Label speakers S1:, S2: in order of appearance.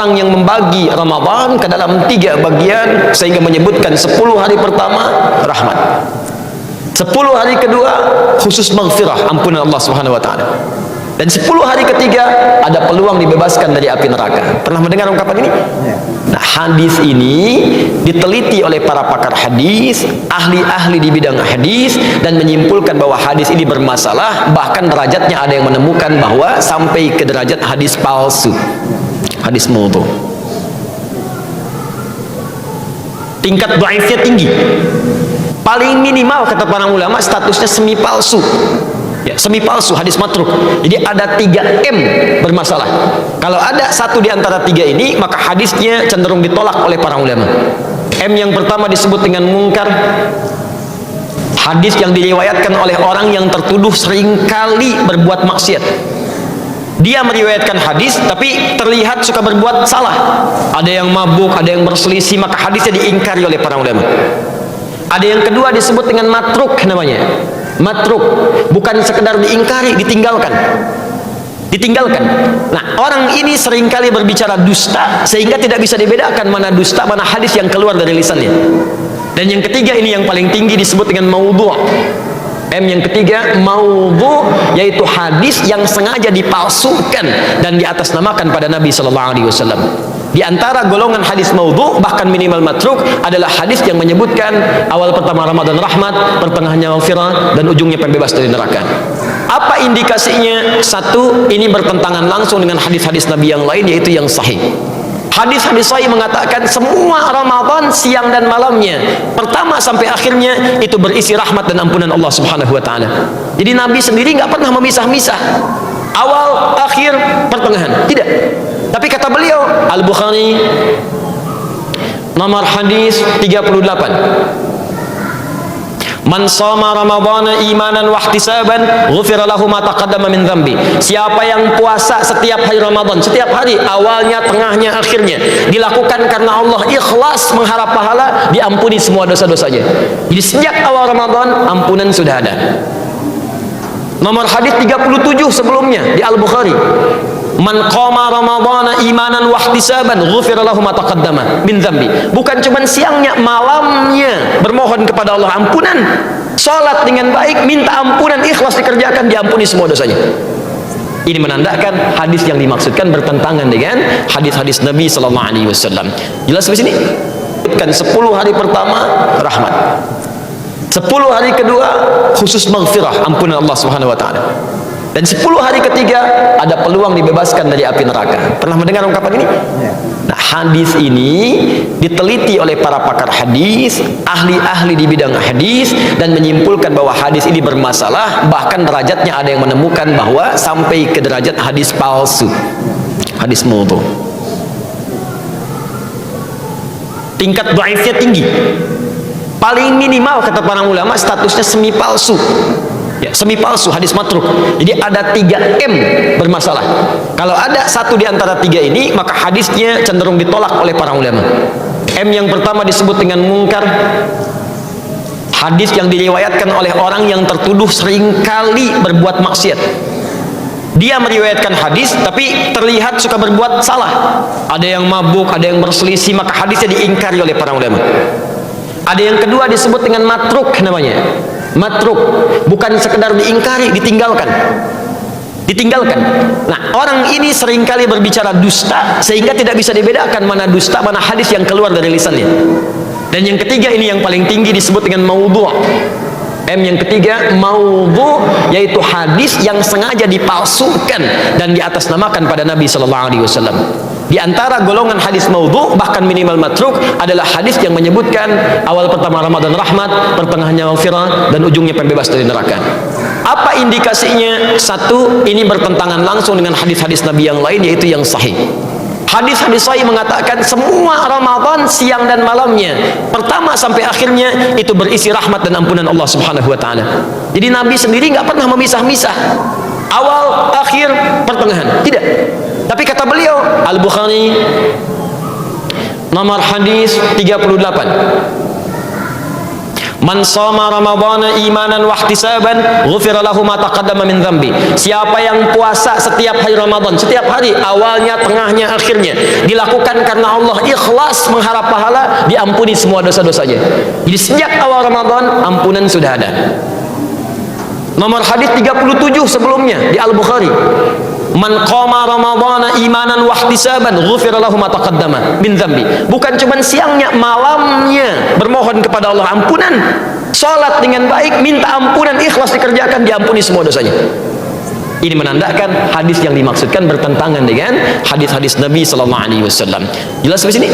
S1: orang yang membagi Ramadan ke dalam 3 bagian, sehingga menyebutkan 10 hari pertama rahmat, 10 hari kedua khusus maghfirah, ampunan Allah Subhanahu wa taala, dan 10 hari ketiga ada peluang dibebaskan dari api neraka. Pernah mendengar ungkapan ini? Nah, hadis ini diteliti oleh para pakar hadis, ahli-ahli di bidang hadis, dan menyimpulkan bahwa hadis ini bermasalah. Bahkan derajatnya ada yang menemukan bahwa sampai ke derajat hadis palsu, hadis maudhu. Tingkat dhaifnya tinggi. Paling minimal kata para ulama statusnya semi palsu. Ya, semi palsu, hadis matruk. Jadi ada 3M bermasalah. Kalau ada satu di antara 3 ini, maka hadisnya cenderung ditolak oleh para ulama. M yang pertama disebut dengan mungkar. Hadis yang diriwayatkan oleh orang yang tertuduh seringkali berbuat maksiat. Dia meriwayatkan hadis tapi terlihat suka berbuat salah. Ada yang mabuk, ada yang berselisih, maka hadisnya diingkari oleh para ulama. Ada yang kedua disebut dengan matruk namanya. Matruk, bukan sekedar diingkari, ditinggalkan. Nah, orang ini seringkali berbicara dusta sehingga tidak bisa dibedakan mana dusta, mana hadis yang keluar dari lisannya. Dan yang ketiga ini yang paling tinggi disebut dengan maudhu'. M yang ketiga maudhu', yaitu hadis yang sengaja dipalsukan dan diatasnamakan pada Nabi sallallahu alaihi wasallam. Di antara golongan hadis maudhu', bahkan minimal matruk, adalah hadis yang menyebutkan awal pertama Ramadan rahmat, pertengahannya maghfirah, dan ujungnya pembebas dari neraka. Apa indikasinya? Satu, ini bertentangan langsung dengan hadis-hadis Nabi yang lain, yaitu yang sahih. Hadis-hadis sahih mengatakan semua Ramadan siang dan malamnya, pertama sampai akhirnya, itu berisi rahmat dan ampunan Allah Subhanahu wa taala. Jadi Nabi sendiri nggak pernah memisah-misah awal, akhir, pertengahan, tidak. Tapi kata beliau, Al-Bukhari nomor hadis 38, man shoma ramadhana imanan wa ihtisaban ghufira lahu ma taqaddama min dhanbi. Siapa yang puasa setiap hari Ramadan, setiap hari, awalnya, tengahnya, akhirnya, dilakukan karena Allah, ikhlas mengharap pahala, diampuni semua dosa-dosanya. Jadi sejak awal Ramadan ampunan sudah ada. Nomor hadis 37 sebelumnya di Al-Bukhari, man qama ramadhana imanan wa ihtisaban ghufira lahu ma taqaddama min dhanbi. Bukan cuma siangnya, malamnya bermohon kepada Allah ampunan, salat dengan baik, minta ampunan, ikhlas dikerjakan, diampuni semua dosanya. Ini menandakan hadis yang dimaksudkan bertentangan dengan hadis-hadis Nabi sallallahu alaihi wasallam. Jelas di sini? Kan 10 hari pertama rahmat, 10 hari kedua khusus maghfirah, ampunan Allah Subhanahu wa taala, dan 10 hari ketiga ada peluang dibebaskan dari api neraka. Pernah mendengar ungkapan ini? Nah, hadis ini diteliti oleh para pakar hadis, ahli-ahli di bidang hadis, dan menyimpulkan bahwa hadis ini bermasalah. Bahkan derajatnya ada yang menemukan bahwa sampai ke derajat hadis palsu, hadis maudhu'. Tingkat dhaifnya tinggi. Paling minimal kata para ulama statusnya semi palsu. Ya, semi palsu, hadis matruk. Jadi ada 3M bermasalah. Kalau ada satu di antara 3 ini, maka hadisnya cenderung ditolak oleh para ulama. M yang pertama disebut dengan mungkar. Hadis yang diriwayatkan oleh orang yang tertuduh seringkali berbuat maksiat. Dia meriwayatkan hadis tapi terlihat suka berbuat salah. Ada yang mabuk, ada yang berselisih, maka hadisnya diingkari oleh para ulama. Ada yang kedua disebut dengan matruk namanya. Matruk, bukan sekedar diingkari, ditinggalkan. Nah, orang ini seringkali berbicara dusta sehingga tidak bisa dibedakan mana dusta, mana hadis yang keluar dari lisannya. Dan yang ketiga ini yang paling tinggi disebut dengan maudhu'. M yang ketiga maudhu', yaitu hadis yang sengaja dipalsukan dan diatasnamakan pada Nabi sallallahu alaihi wasallam. Di antara golongan hadis maudhu', bahkan minimal matruk, adalah hadis yang menyebutkan awal pertama Ramadan rahmat, pertengahannya maghfirah, dan ujungnya pembebas dari neraka. Apa indikasinya? Satu, ini bertentangan langsung dengan hadis-hadis Nabi yang lain, yaitu yang sahih. Hadis-hadis sahih mengatakan semua Ramadan siang dan malamnya, pertama sampai akhirnya, itu berisi rahmat dan ampunan Allah Subhanahu wa taala. Jadi Nabi sendiri nggak pernah memisah-misah awal, akhir, pertengahan, tidak. Tapi kata beliau, Al-Bukhari nomor hadis 38, Man shoma ramadhana imanan wa ihtisaban ghufira lahu ma taqaddama min dzambi. Siapa yang puasa setiap hari Ramadan, setiap hari, awalnya, tengahnya, akhirnya, dilakukan karena Allah, ikhlas mengharap pahala, diampuni semua dosa-dosanya. Jadi sejak awal Ramadan ampunan sudah ada. Nomor hadis 37 sebelumnya di Al-Bukhari. Man qama ramadhana imanan wa ihtisaban ghufira lahu ma taqaddama min dzambi. Bukan cuma siangnya, malamnya bermohon kepada Allah ampunan. Salat dengan baik, minta ampunan, ikhlas dikerjakan, diampuni semua dosanya. Ini menandakan hadis yang dimaksudkan bertentangan dengan hadis-hadis Nabi sallallahu alaihi wasallam. Jelas di sini?